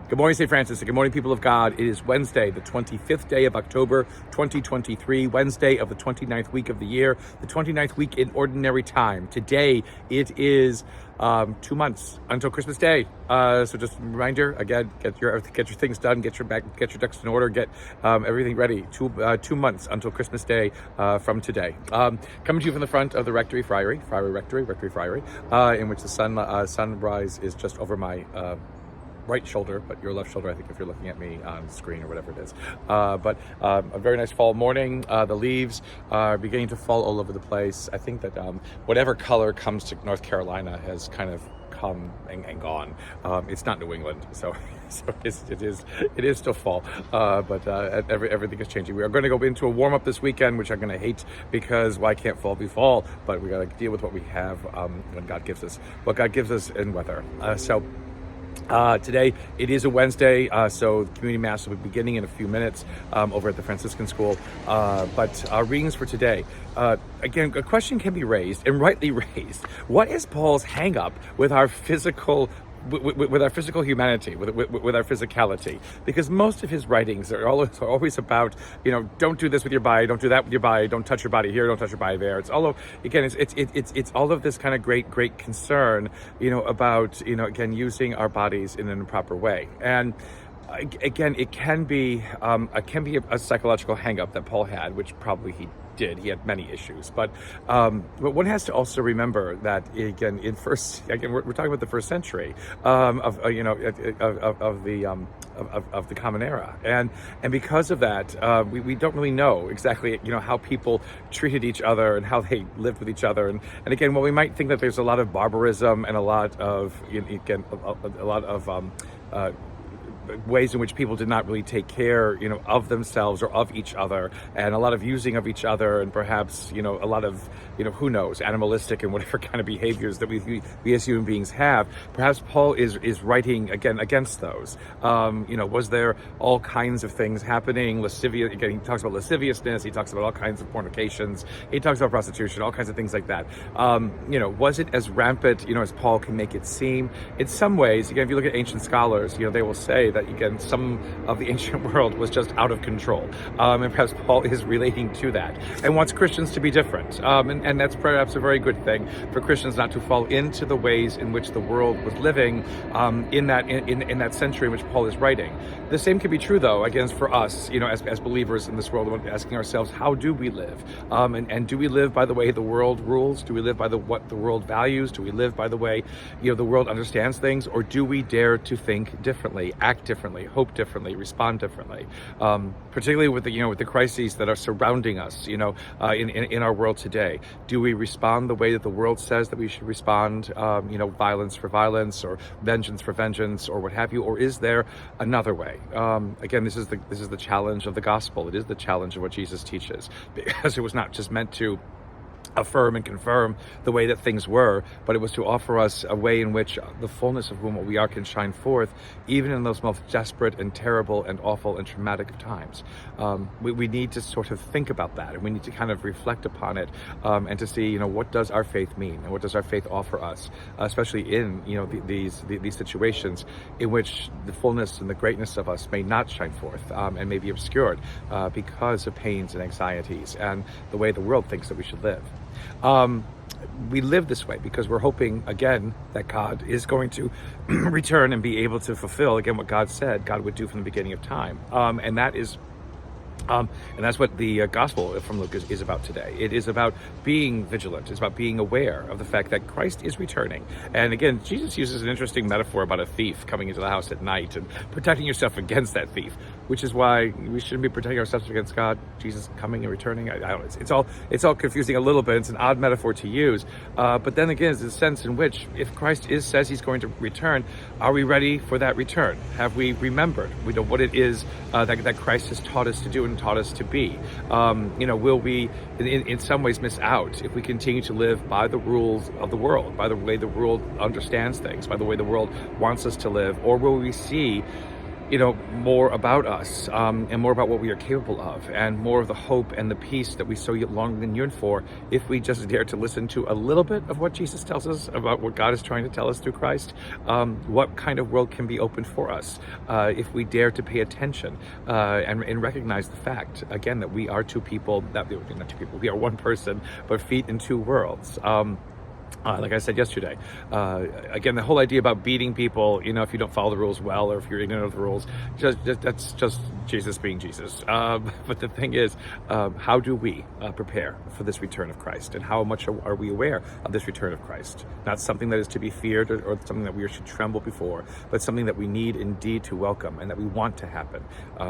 Good morning, St. Francis, and good morning, people of God. It is Wednesday, the 25th day of October, 2023, Wednesday of the 29th week of the year, the 29th week in Ordinary Time. Today, it is 2 months until Christmas Day. So just a reminder, again, get your things done, get your ducks in order, get everything ready. 2 months until Christmas Day from today. Coming to you from the front of the Rectory Friary, in which the sunrise is just over my right shoulder, but your left shoulder, I think, if you're looking at me on screen or whatever it is. But a very nice fall morning. The leaves are beginning to fall all over the place. I think that whatever color comes to North Carolina has kind of come and gone. It's not New England, so it is still fall, but everything is changing. We are going to go into a warm up this weekend, which I'm going to hate because why can't fall be fall? But we got to deal with what we have when God gives us what God gives us in weather. Today, it is a Wednesday, so the community mass will be beginning in a few minutes over at the Franciscan School. But our readings for today, again, a question can be raised, and rightly raised. What is Paul's hang-up with our physical humanity, with our physicality? Because most of his writings are always about, don't do this with your body, don't do that with your body, don't touch your body here, don't touch your body there. It's all of, again, it's all of this kind of great concern, about, again, using our bodies in an improper way. And again, it can be a psychological hang-up that Paul had, which probably he did. He had many issues, but one has to also remember that we're talking about the first century of the Common Era, and because of that, we don't really know exactly how people treated each other and how they lived with each other, and again, while we might think that there's a lot of barbarism and a lot of ways in which people did not really take care, of themselves or of each other, and a lot of using of each other, and perhaps, a lot of, who knows, animalistic and whatever kind of behaviors that we as human beings have. Perhaps Paul is writing again against those. Was there all kinds of things happening? Again, he talks about lasciviousness. He talks about all kinds of fornications. He talks about prostitution, all kinds of things like that. Was it as rampant, as Paul can make it seem? In some ways, again, if you look at ancient scholars, they will say that, again, some of the ancient world was just out of control. And perhaps Paul is relating to that and wants Christians to be different. And that's perhaps a very good thing for Christians not to fall into the ways in which the world was living in that century in which Paul is writing. The same can be true, though, again, for us, as believers in this world, asking ourselves, how do we live? And do we live by the way the world rules? Do we live by what the world values? Do we live by the way, the world understands things? Or do we dare to think differently, act differently, hope differently, respond differently, particularly with the crises that are surrounding us, in our world today? Do we respond the way that the world says that we should respond? Violence for violence, or vengeance for vengeance, or what have you? Or is there another way? Again, this is the challenge of the gospel. It is the challenge of what Jesus teaches, because it was not just meant to affirm and confirm the way that things were, but it was to offer us a way in which the fullness of whom what we are can shine forth, even in those most desperate and terrible and awful and traumatic of times. We need to sort of think about that, and we need to kind of reflect upon it, and to see, what does our faith mean, and what does our faith offer us, especially in, these situations in which the fullness and the greatness of us may not shine forth, and may be obscured because of pains and anxieties and the way the world thinks that we should live. We live this way because we're hoping, again, that God is going to return and be able to fulfill, again, what God said God would do from the beginning of time. And that's what the gospel from Luke is about today. It is about being vigilant. It's about being aware of the fact that Christ is returning. And again, Jesus uses an interesting metaphor about a thief coming into the house at night and protecting yourself against that thief, which is why we shouldn't be protecting ourselves against God, Jesus coming and returning. I don't know. It's all confusing a little bit. It's an odd metaphor to use. But then again, it's a sense in which if Christ says he's going to return, are we ready for that return? Have we remembered what it is that Christ has taught us to do and taught us to be? Will we in some ways miss out if we continue to live by the rules of the world, by the way the world understands things, by the way the world wants us to live? Or will we see more about us, and more about what we are capable of, and more of the hope and the peace that we so long and yearn for, if we just dare to listen to a little bit of what Jesus tells us about what God is trying to tell us through Christ. What kind of world can be opened for us if we dare to pay attention and recognize the fact, again, that we are two people, not two people, we are one person, but feet in two worlds. Like I said yesterday, again, the whole idea about beating people, if you don't follow the rules well, or if you're ignorant of the rules, that's just Jesus being Jesus. But the thing is, how do we prepare for this return of Christ? And how much are we aware of this return of Christ? Not something that is to be feared or something that we should tremble before, but something that we need indeed to welcome and that we want to happen.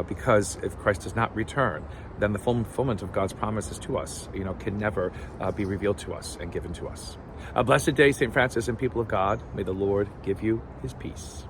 Because if Christ does not return, then the fulfillment of God's promises to us, can never be revealed to us and given to us. A blessed day, St. Francis and people of God. May the Lord give you his peace.